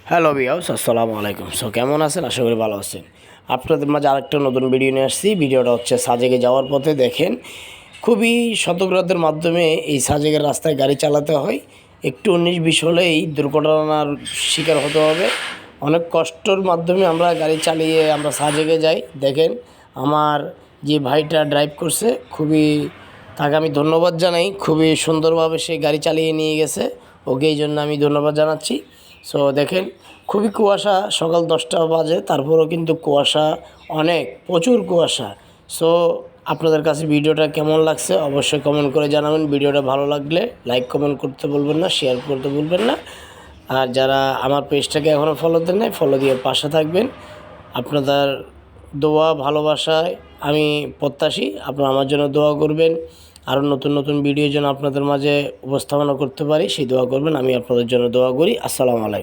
Hello viewers, আসসালামু আলাইকুম। কেমন আছেন? আশা করি ভালো আছেন। আপনাদের মাঝে আরেকটা নতুন ভিডিও নিয়ে আসছি। ভিডিওটা হচ্ছে সাজেকে যাওয়ার পথে দেখেন খুবই সতর্কতার মাধ্যমে এই সাজেকের রাস্তায় গাড়ি চালাতে হয়। একটু 19-20 হলেই দুর্ঘটনার শিকার হতে হবে। অনেক কষ্টের মাধ্যমে আমরা গাড়ি চালিয়ে আমরা সাজেকে যাই। দেখেন আমার যে ভাইটা ড্রাইভ করছে, তাকে আমি ধন্যবাদ জানাই। খুবই সুন্দরভাবে সে গাড়ি চালিয়ে নিয়ে গেছে। ওকে এই জন্য আমি ধন্যবাদ জানাচ্ছি। দেখেন খুবই কুয়াশা, সকাল 10টা বাজে, তারপরেও কিন্তু কুয়াশা প্রচুর কুয়াশা। সো আপনাদের কাছে ভিডিওটা কেমন লাগছে অবশ্যই কমেন্ট করে জানাবেন। ভিডিওটা ভালো লাগলে লাইক কমেন্ট করতে বলবেন না, শেয়ার করতে বলবেন না। আর যারা আমার পেজটাকে এখনও ফলো দেন নাই, ফলো দিয়ে পাশে থাকবেন। আপনাদের দোয়া ভালোবাসায় আমি প্রত্যাশী, আপনারা আমার জন্য দোয়া করবেন। আরও নতুন নতুন ভিডিও যেন আপনাদের মাঝে উপস্থাপনা করতে পারি, সেই দোয়া করবেন। আমি আপনাদের জন্য দোয়া করি। আসসালামু আলাইকুম।